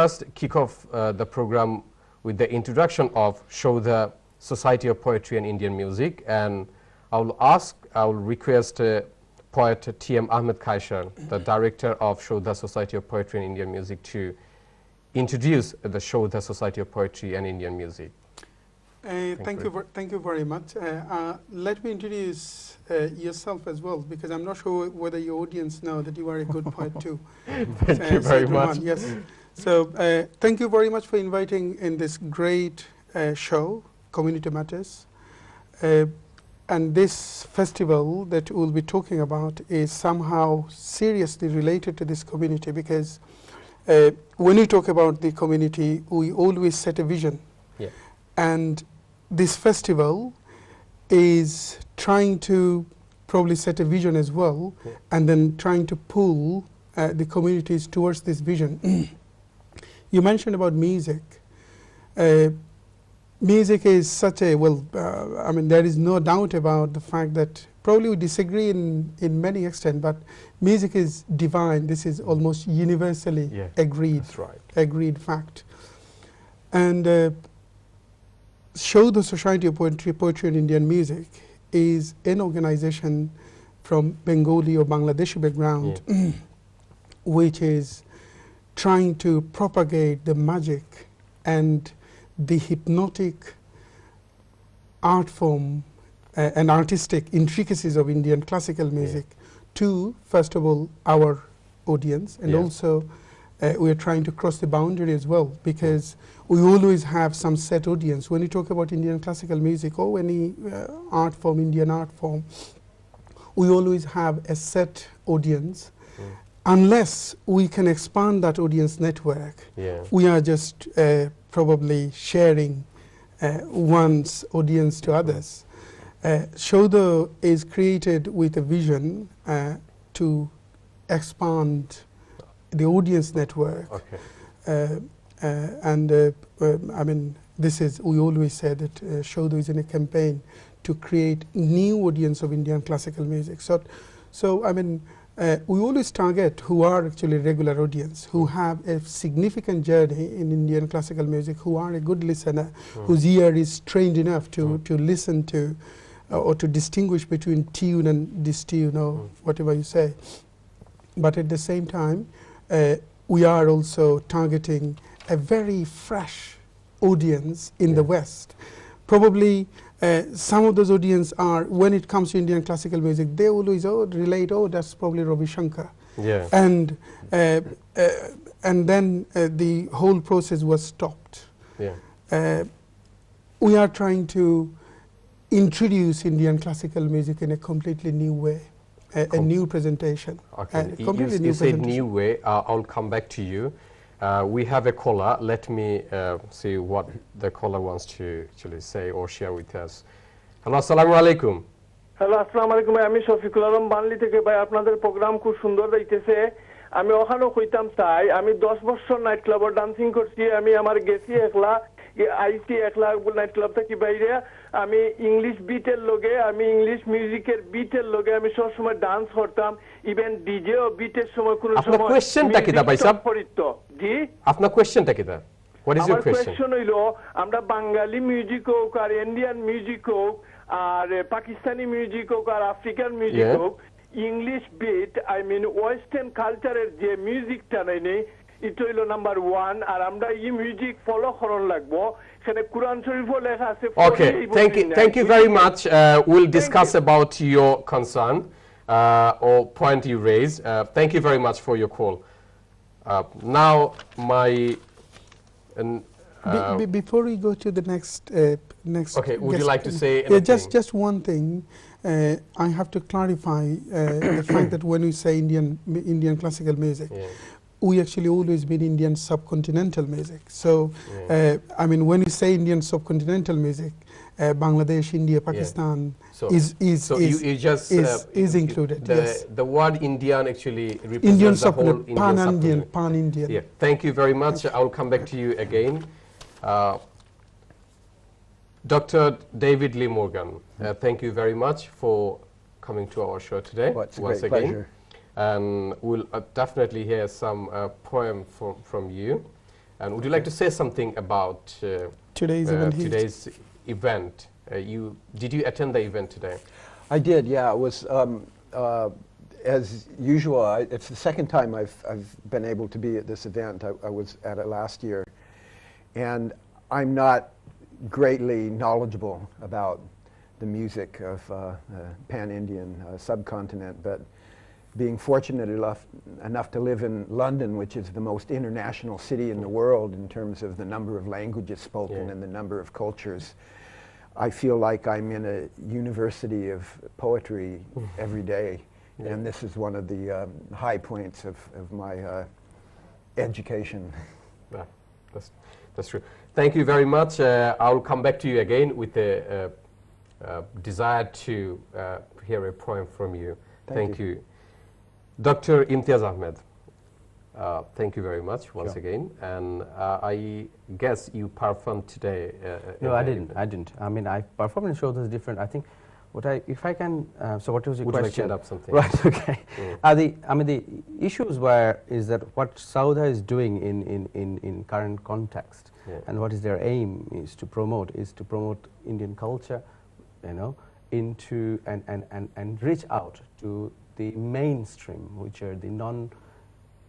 First, kick off the program with the introduction of Saudha, Society of Poetry and Indian Music, and I will request poet T.M. Ahmed Kaysher, the director of Saudha, Society of Poetry and Indian Music, to introduce the Saudha, Society of Poetry and Indian Music. Thank you very much. Let me introduce yourself as well, because I'm not sure whether your audience know that you are a good poet too. Thank you very much. Yes. So thank you very much for inviting in this great show, Community Matters. And this festival that we'll be talking about is somehow seriously related to this community, because when we talk about the community, we always set a vision. Yeah. And this festival is trying to probably set a vision as well, yeah, and then trying to pull the communities towards this vision. You mentioned about music. Music is such a, well, I mean, there is no doubt about the fact that probably we disagree in many extent, but music is divine. This is almost universally agreed. That's right. Agreed fact. And Saudha, Society of Poetry and Indian Music is an organization from Bengali or Bangladeshi background, which is trying to propagate the magic and the hypnotic art form and artistic intricacies of Indian classical music to, first of all, our audience, and also we are trying to cross the boundary as well, because we always have some set audience. When you talk about Indian classical music or any art form, Indian art form, we always have a set audience. Unless we can expand that audience network, we are just probably sharing one's audience to others. Saudha is created with a vision to expand the audience network. I mean, this is, we always say that Saudha is in a campaign to create new audience of Indian classical music. So I mean, we always target who are actually regular audience, who have a significant journey in Indian classical music, who are a good listener, whose ear is trained enough to listen to or to distinguish between tune and distune or whatever you say. But at the same time, we are also targeting a very fresh audience in the West. Probably some of those audience are, when it comes to Indian classical music, they always relate, that's probably Ravi Shankar. And then the whole process was stopped. We are trying to introduce Indian classical music in a completely new way, a new presentation. You said new way. I'll come back to you. We have a caller. Let me see what the caller wants to actually say or share with us. Hello, assalamu alaikum. Hello, assalamu alaikum. আমি শফিকুল আলম বানলি থেকে ভাই আপনাদের programme খুব সুন্দর হইতেছে আমি ওখানে কইতাম চাই আমি 10 বছর নাইট ক্লাবে ডান্সিং করছি আমি আমার গেছি একলা আইটি একলা নাইট ক্লাব থেকে বাইরে আমি ইংলিশ বিটের লগে আমি ইংলিশ মিউজিকের বিটের লগে আমি সব সময় ডান্স করতাম ইভেন ডিজে ও বিটের সময় কোন সময় আপনার কোশ্চেনটা কি দা ভাই সাহেব জি আপনার কোশ্চেনটা কি দা what is your question question হইলো আমরা বাঙালি মিউজিক হোক আর ইন্ডিয়ান মিউজিক হোক আর পাকিস্তানি মিউজিক হোক আর আফ্রিকান মিউজিক হোক English beat I mean western কালচারের যে মিউজিকটা নাই এটা হইলো নাম্বার 1 আর আমরা এই মিউজিক ফলো করন লাগবো এখানে কোরআন শরীফও লেখা আছে Okay, thank you very much. We'll discuss about your concern or point you raised. Thank you very much for your call. Now my before we go to the next okay, would you like to say anything? Just one thing. I have to clarify the fact that when we say Indian classical music, we actually always mean Indian subcontinental music. So, I mean, when we say Indian subcontinental music, Bangladesh, India, Pakistan is included. The word Indian actually represents the whole Indian pan-Indian. Thank you very much. I will come back to you again. Dr. David Lee Morgan, thank you very much for coming to our show today. Well, it's a great pleasure. And we'll definitely hear some poem from you. And would you like to say something about Today's event? Today's event? Did you attend the event today? I did, yeah. It was, as usual, it's the second time I've been able to be at this event. I was at it last year. And I'm not greatly knowledgeable about the music of pan-Indian subcontinent, but being fortunate enough to live in London, which is the most international city in the world in terms of the number of languages spoken and the number of cultures, I feel like I'm in a university of poetry every day, and this is one of the high points of my education. Yeah, that's true. Thank you very much. I'll come back to you again with a desire to hear a poem from you. Thank you. Dr. Imtiaz Ahmed, thank you very much once again. And I guess you performed today. No, I didn't. I mean, I performed in shows that's different. I think if I can, so what was your question? Would you like to add up something? Right, okay. The issues is that what Saudha is doing in current context, and what is their aim is to promote Indian culture, into and reach out to the mainstream, which are the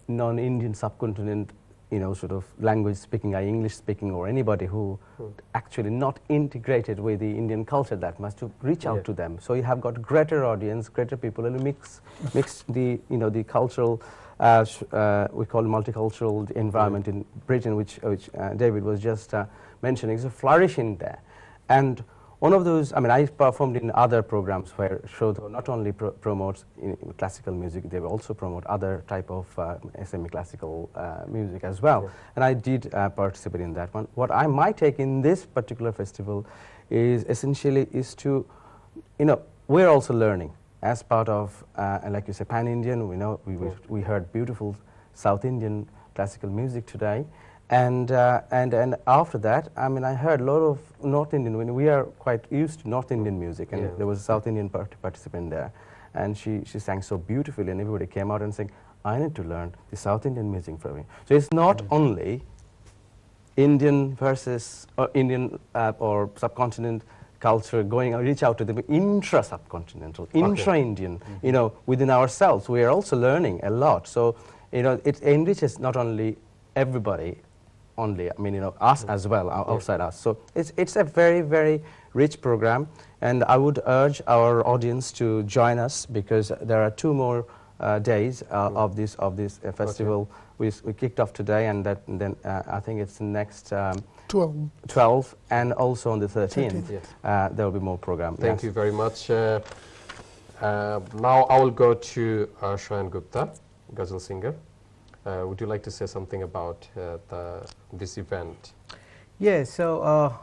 non-Indian subcontinent, sort of language speaking, English speaking, or anybody who actually not integrated with the Indian culture that much, to reach out to them. So you have got greater audience, greater people, and mix the the cultural, we call multicultural environment in Britain, which David was just mentioning, is a flourishing there. And one of those, I performed in other programs where Saudha not only promotes classical music, they will also promote other type of semi-classical music as well. And I did participate in that one. What my take in this particular festival is essentially to, we're also learning as part of, like you say, pan-Indian. We heard beautiful South Indian classical music today. And after that, I heard a lot of North Indian. When we are quite used to North Indian music, and there was a South Indian participant there, and she sang so beautifully, and everybody came out and saying, "I need to learn the South Indian music from you." So it's not only Indian versus Indian or subcontinent culture going reach out to the intra-subcontinental, intra-Indian. Within ourselves, we are also learning a lot. So it enriches not only everybody. Us as well, outside us. So it's a very, very rich program, and I would urge our audience to join us, because there are 2 more days of this festival. We kicked off today, and then I think it's next 12, and also on the 13th. There will be more program. Thank you very much. Now I will go to Sayan Gupta, Ghazal Singer. Would you like to say something about this event? Yes, so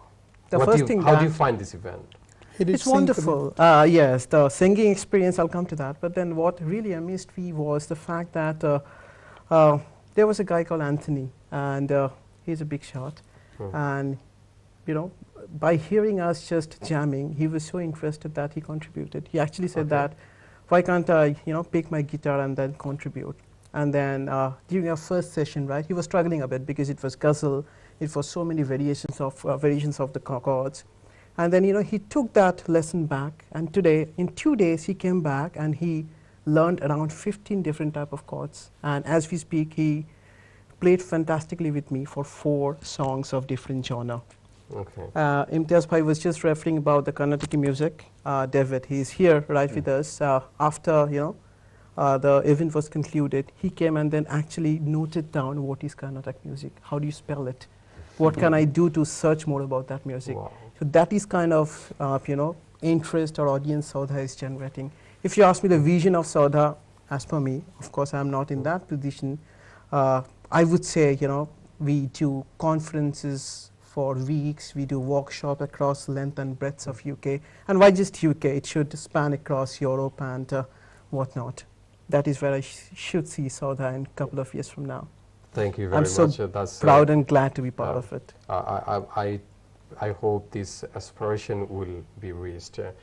the first thing how do you find this event? It's wonderful. Yes, the singing experience, I'll come to that. But then what really amazed me was the fact that there was a guy called Anthony, and he's a big shot. And, by hearing us just jamming, he was so interested that he contributed. He actually said that, why can't I, pick my guitar and then contribute? And then during our first session, right, he was struggling a bit because it was ghazal, it was so many variations of the chords. And then, he took that lesson back, and today, in 2 days, he came back and he learned around 15 different type of chords. And as we speak, he played fantastically with me for 4 songs of different genre. Imtiaz Bhai was just referring about the Carnatic music. David, he's here right with us. After, the event was concluded, he came and then actually noted down what is Carnatic music, how do you spell it, what can I do to search more about that music. So that is kind of, interest our audience Saudha is generating. If you ask me the vision of Saudha, as per me, of course I'm not in that position, I would say, we do conferences for weeks, we do workshops across length and breadth of UK, and why just UK, it should span across Europe and whatnot. That is where I should see Saudha in a couple of years from now. Thank you very much. I'm so proud and glad to be part of it. I hope this aspiration will be reached. And